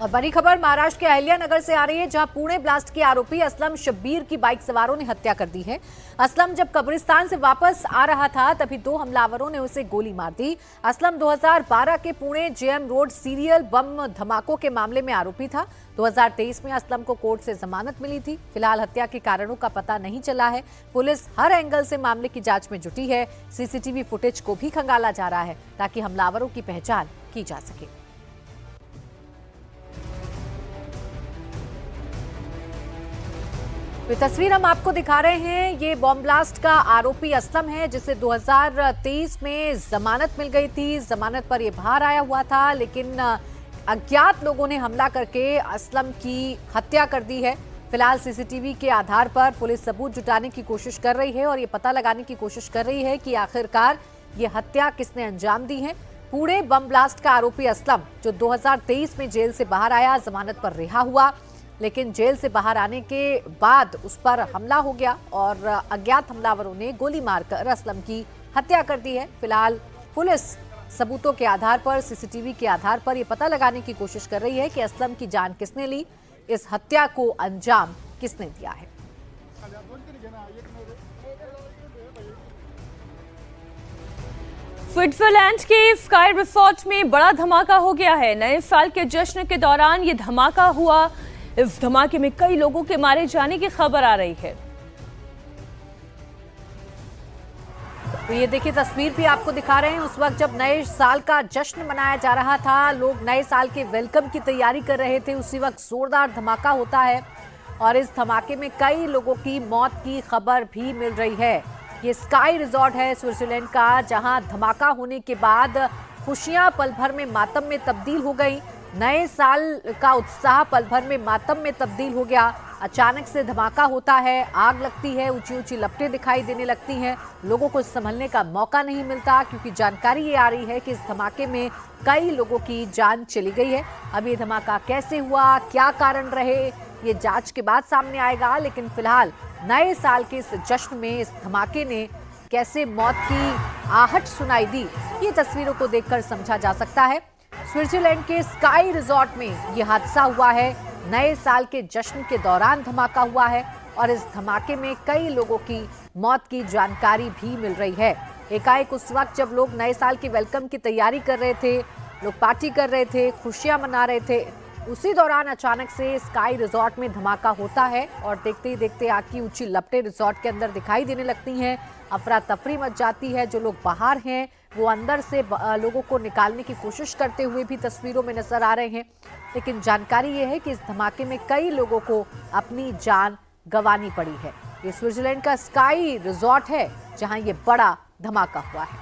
और बड़ी खबर महाराष्ट्र के अहिल्यानगर से आ रही है, जहां पुणे ब्लास्ट के आरोपी असलम शब्बीर की बाइक सवारों ने हत्या कर दी है। असलम जब कब्रिस्तान से वापस आ रहा था तभी दो हमलावरों ने उसे गोली मार दी। असलम 2012 के Pune JM road serial bomb धमाकों के मामले में आरोपी था। 2023 में असलम को कोर्ट से जमानत मिली थी। फिलहाल हत्या के कारणों का पता नहीं चला है। पुलिस हर एंगल से मामले की जांच में जुटी है। सीसीटीवी फुटेज को भी खंगाला जा रहा है ताकि हमलावरों की पहचान की जा सके। ये तस्वीर हम आपको दिखा रहे हैं। ये बॉम्ब ब्लास्ट का आरोपी असलम है, जिसे 2023 में जमानत मिल गई थी। जमानत पर ये बाहर आया हुआ था, लेकिन अज्ञात लोगों ने हमला करके असलम की हत्या कर दी है। फिलहाल सीसीटीवी के आधार पर पुलिस सबूत जुटाने की कोशिश कर रही है और ये पता लगाने की कोशिश कर रही है कि आखिरकार ये हत्या किसने अंजाम दी है। पुणे बम ब्लास्ट का आरोपी असलम, जो 2023 में जेल से बाहर आया, जमानत पर रिहा हुआ, लेकिन जेल से बाहर आने के बाद उस पर हमला हो गया और अज्ञात हमलावरों ने गोली मारकर असलम की हत्या कर दी है। फिलहाल पुलिस सबूतों के आधार पर, सीसीटीवी के आधार पर यह पता लगाने की कोशिश कर रही है कि असलम की जान किसने ली, इस हत्या को अंजाम किसने दिया है। स्विट्जरलैंड के स्काई रिसोर्ट में बड़ा धमाका हो गया है। नए साल के जश्न के दौरान ये धमाका हुआ। इस धमाके में कई लोगों के मारे जाने की खबर आ रही है। तो ये देखिए, तस्वीर भी आपको दिखा रहे हैं। उस वक्त जब नए साल का जश्न मनाया जा रहा था, लोग नए साल के वेलकम की तैयारी कर रहे थे, उसी वक्त जोरदार धमाका होता है और इस धमाके में कई लोगों की मौत की खबर भी मिल रही है। ये स्काई रिजॉर्ट है स्विट्जरलैंड का, जहां धमाका होने के बाद खुशियां पल भर में मातम में तब्दील हो गई। नए साल का उत्साह पल भर में मातम में तब्दील हो गया। अचानक से धमाका होता है, आग लगती है, ऊंची ऊंची लपटें दिखाई देने लगती हैं। लोगों को संभलने का मौका नहीं मिलता, क्योंकि जानकारी ये आ रही है कि इस धमाके में कई लोगों की जान चली गई है। अब ये धमाका कैसे हुआ, क्या कारण रहे, ये जांच के बाद सामने आएगा। लेकिन फिलहाल नए साल के इस जश्न में इस धमाके ने कैसे मौत की आहट सुनाई दी, ये तस्वीरों को देखकर समझा जा सकता है। स्विट्जरलैंड के स्काई रिजॉर्ट में यह हादसा हुआ है। नए साल के जश्न के दौरान धमाका हुआ है और इस धमाके में कई लोगों की मौत की जानकारी भी मिल रही है। एकाएक उस वक्त जब लोग नए साल के वेलकम की तैयारी कर रहे थे, लोग पार्टी कर रहे थे, खुशियां मना रहे थे, उसी दौरान अचानक से स्काई रिजॉर्ट में धमाका होता है और देखते ही देखते आग की ऊंची लपटें रिजॉर्ट के अंदर दिखाई देने लगती हैं। अफरा तफरी मच जाती है। जो लोग बाहर हैं वो अंदर से लोगों को निकालने की कोशिश करते हुए भी तस्वीरों में नजर आ रहे हैं। लेकिन जानकारी ये है कि इस धमाके में कई लोगों को अपनी जान गंवानी पड़ी है। ये स्विट्जरलैंड का स्काई रिजॉर्ट है, जहां ये बड़ा धमाका हुआ है।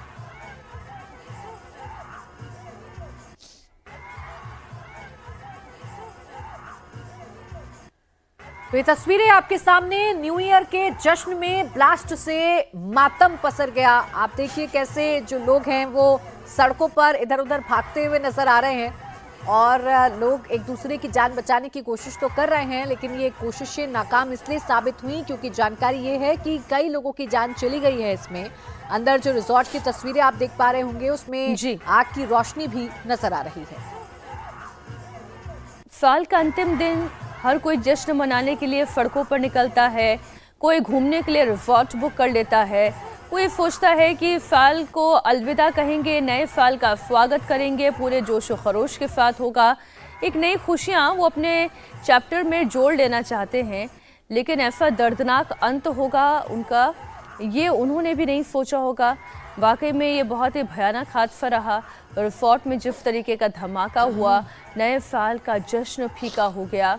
तो ये तस्वीरें आपके सामने न्यू ईयर के जश्न में ब्लास्ट से मातम पसर गया। आप देखिए कैसे जो लोग हैं वो सड़कों पर इधर उधर भागते हुए नजर आ रहे हैं और लोग एक दूसरे की जान बचाने की कोशिश तो कर रहे हैं, लेकिन ये कोशिशें नाकाम इसलिए साबित हुई क्योंकि जानकारी ये है कि कई लोगों की जान चली गई है। इसमें अंदर जो रिजॉर्ट की तस्वीरें आप देख पा रहे होंगे, उसमें आग की रोशनी भी नजर आ रही है। साल का अंतिम दिन हर कोई जश्न मनाने के लिए सड़कों पर निकलता है। कोई घूमने के लिए रिजॉर्ट बुक कर लेता है। कोई सोचता है कि साल को अलविदा कहेंगे, नए साल का स्वागत करेंगे, पूरे जोश व खरोश के साथ होगा। एक नई खुशियाँ वो अपने चैप्टर में जोड़ लेना चाहते हैं, लेकिन ऐसा दर्दनाक अंत होगा उनका, ये उन्होंने भी नहीं सोचा होगा। वाकई में ये बहुत ही भयानक हादसा रहा। रिजॉर्ट में जिस तरीके का धमाका हुआ, नए साल का जश्न फीका हो गया।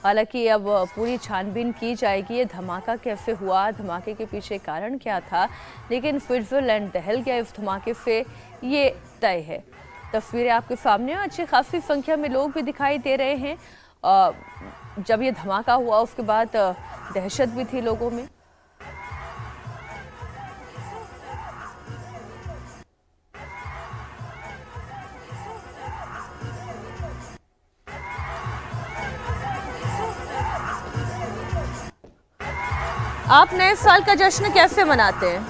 हालांकि अब पूरी छानबीन की जाएगी, ये धमाका कैसे हुआ, धमाके के पीछे कारण क्या था, लेकिन स्विट्जरलैंड दहल गया इस धमाके से, ये तय है। तस्वीरें आपके सामने, अच्छी खासी संख्या में लोग भी दिखाई दे रहे हैं। जब ये धमाका हुआ उसके बाद दहशत भी थी लोगों में। आप नए साल का जश्न कैसे मनाते हैं?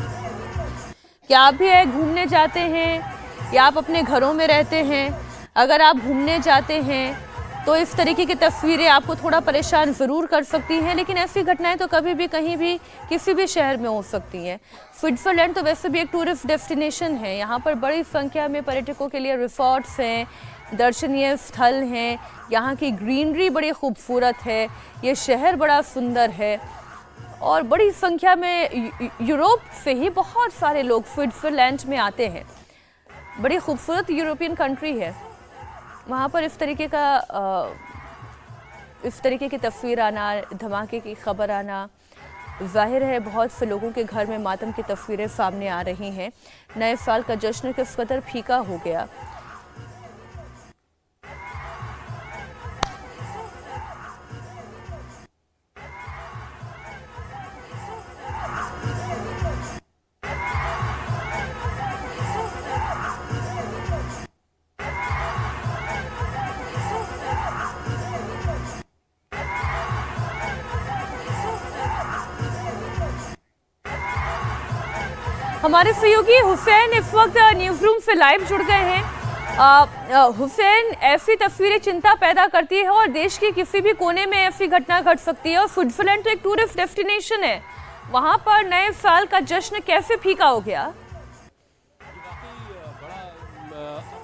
क्या आप भी घूमने जाते हैं या आप अपने घरों में रहते हैं? अगर आप घूमने जाते हैं तो इस तरीके की तस्वीरें आपको थोड़ा परेशान ज़रूर कर सकती हैं, लेकिन ऐसी घटनाएं तो कभी भी कहीं भी किसी भी शहर में हो सकती हैं। स्विट्ज़रलैंड तो वैसे भी एक टूरिस्ट डेस्टिनेशन है, यहाँ पर बड़ी संख्या में पर्यटकों के लिए रिसोर्ट्स हैं, दर्शनीय स्थल हैं, यहाँ की ग्रीनरी बड़ी खूबसूरत है, ये शहर बड़ा सुंदर है और बड़ी संख्या में यूरोप से ही बहुत सारे लोग स्विट्ज़रलैंड में आते हैं। बड़ी खूबसूरत यूरोपियन कंट्री है, वहाँ पर इस तरीके की तस्वीर आना, धमाके की खबर आना, जाहिर है बहुत से लोगों के घर में मातम की तस्वीरें सामने आ रही हैं। नए साल का जश्न किस कदर फीका हो गया। हमारे सहयोगी हुसैन इस वक्त न्यूज़ रूम से लाइव जुड़ गए हैं। हुसैन, ऐसी तस्वीरें चिंता पैदा करती है और देश के किसी भी कोने में ऐसी घटना घट सकती है और स्विट्जरलैंड तो एक टूरिस्ट डेस्टिनेशन है, वहां पर नए साल का जश्न कैसे फीका हो गया?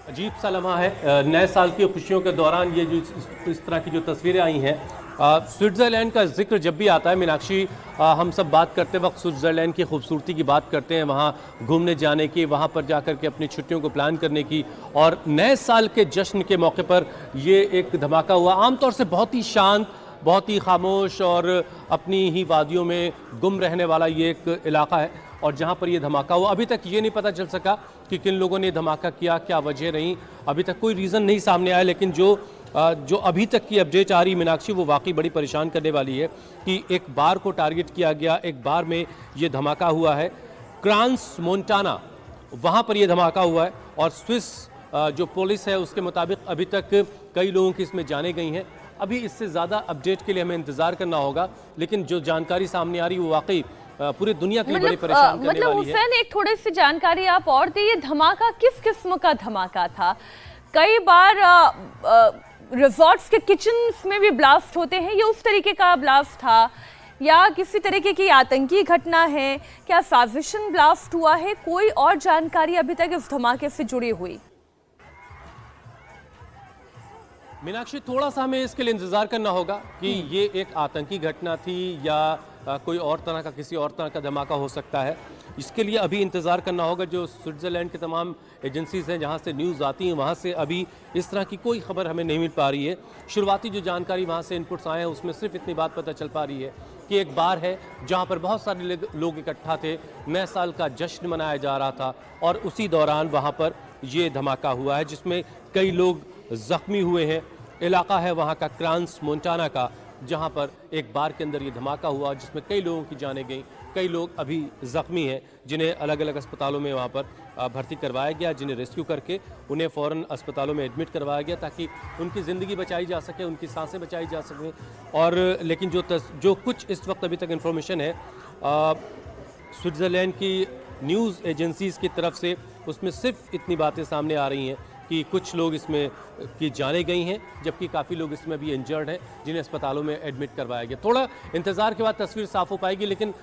अजीब सा लम्हा है। नए साल की खुशियों के दौरान ये जो इस तरह की जो तस्वीरें आई हैं, स्विट्ज़रलैंड का जिक्र जब भी आता है मीनाक्षी, हम सब बात करते वक्त स्विट्ज़रलैंड की खूबसूरती की बात करते हैं, वहाँ घूमने जाने की, वहाँ पर जाकर के अपनी छुट्टियों को प्लान करने की। और नए साल के जश्न के मौके पर ये एक धमाका हुआ। आमतौर से बहुत ही शांत, बहुत ही खामोश और अपनी ही वादियों में गुम रहने वाला ये एक इलाका है, और जहाँ पर ये धमाका हुआ अभी तक ये नहीं पता चल सका कि किन लोगों ने धमाका किया, क्या वजह रही, अभी तक कोई रीज़न नहीं सामने आया। लेकिन जो अभी तक की अपडेट आ रही मीनाक्षी, वो वाकई बड़ी परेशान करने वाली है कि एक बार को टारगेट किया गया, एक बार में ये धमाका हुआ है। क्रांस मोंटाना, वहाँ पर ये धमाका हुआ है और स्विस जो पुलिस है उसके मुताबिक अभी तक कई लोगों की इसमें जाने गई हैं। अभी इससे ज़्यादा अपडेट के लिए हमें इंतज़ार करना होगा, लेकिन जो जानकारी सामने आ रही है वो वाकई पूरी दुनिया के लिए बड़ी परेशान करने वाली है। हुसैन, एक थोड़ी सी जानकारी आप और दी, ये धमाका किस किस्म का धमाका था? कई बार रिजॉर्ट्स के किचन्स में भी ब्लास्ट होते हैं, ये उस तरीके का ब्लास्ट था या किसी तरीके की आतंकी घटना है? क्या साजिशन ब्लास्ट हुआ है? कोई और जानकारी अभी तक इस धमाके से जुड़ी हुई? मीनाक्षी, थोड़ा सा हमें इसके लिए इंतजार करना होगा कि ये एक आतंकी घटना थी या कोई और तरह का, किसी और तरह का धमाका हो सकता है। इसके लिए अभी इंतज़ार करना होगा। जो स्विट्ज़रलैंड के तमाम एजेंसीज़ हैं जहाँ से न्यूज़ आती हैं, वहाँ से अभी इस तरह की कोई खबर हमें नहीं मिल पा रही है। शुरुआती जो जानकारी वहाँ से इनपुट्स आए हैं उसमें सिर्फ इतनी बात पता चल पा रही है कि एक बार है जहाँ पर बहुत सारे लोग इकट्ठा थे, नए साल का जश्न मनाया जा रहा था और उसी दौरान वहाँ पर ये धमाका हुआ है जिसमें कई लोग ज़ख्मी हुए हैं। इलाका है वहाँ का क्रांस मोंटाना का, जहाँ पर एक बार के अंदर ये धमाका हुआ जिसमें कई लोगों की जानें गई, कई लोग अभी ज़ख्मी हैं जिन्हें अलग अलग अस्पतालों में वहाँ पर भर्ती करवाया गया, जिन्हें रेस्क्यू करके उन्हें फ़ौरन अस्पतालों में एडमिट करवाया गया ताकि उनकी ज़िंदगी बचाई जा सके, उनकी सांसें बचाई जा सकें। और लेकिन जो कुछ इस वक्त अभी तक इन्फॉर्मेशन है स्विट्ज़रलैंड की न्यूज़ एजेंसीज़ की तरफ से, उसमें सिर्फ इतनी बातें सामने आ रही हैं कि कुछ लोग इसमें की जाने गई हैं, जबकि काफ़ी लोग इसमें भी इंजर्ड हैं जिन्हें अस्पतालों में एडमिट करवाया गया। थोड़ा इंतज़ार के बाद तस्वीर साफ़ हो पाएगी, लेकिन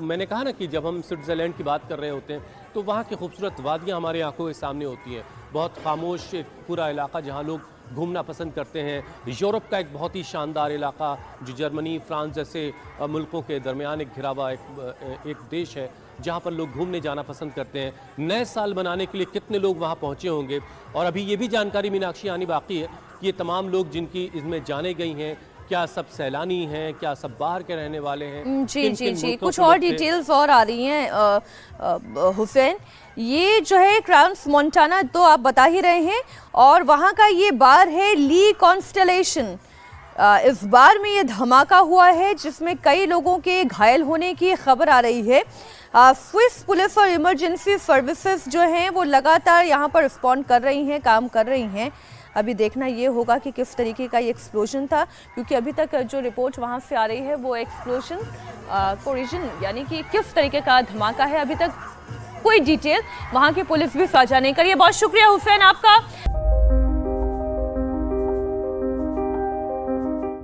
मैंने कहा ना कि जब हम स्विट्ज़रलैंड की बात कर रहे होते हैं तो वहाँ की खूबसूरत वादियाँ हमारे आंखों के सामने होती हैं। बहुत खामोश एक पूरा इलाका जहाँ लोग घूमना पसंद करते हैं। यूरोप का एक बहुत ही शानदार इलाका जो जर्मनी, फ्रांस जैसे मुल्कों के दरमियान एक घिरा हुआ एक देश है जहाँ पर लोग घूमने जाना पसंद करते हैं। नए साल मनाने के लिए कितने लोग वहाँ पहुँचे होंगे। और अभी ये भी जानकारी मीनाक्षी आनी बाकी है कि ये तमाम लोग जिनकी इसमें जाने गई हैं, क्या सब सैलानी हैं, क्या सब बाहर के रहने वाले हैं? जी, कुछ और डिटेल्स और आ रही हैं हुसैन। ये जो है क्रांस मोंटाना तो आप बता ही रहे हैं, और वहाँ का ये बार है ली कॉन्स्टेलेशन। इस बार में ये धमाका हुआ है जिसमें कई लोगों के घायल होने की खबर आ रही है। स्विस पुलिस और इमरजेंसी सर्विसेज जो हैं वो लगातार यहाँ पर रिस्पॉन्ड कर रही हैं, काम कर रही हैं। अभी देखना ये होगा कि किस तरीके का ये एक्सप्लोजन था, क्योंकि अभी तक जो रिपोर्ट वहाँ से आ रही है वो एक्सप्लोजन कोरिजन यानी कि किस तरीके का धमाका है, अभी तक कोई डिटेल वहाँ की पुलिस भी साझा नहीं करी है। बहुत शुक्रिया हुसैन आपका।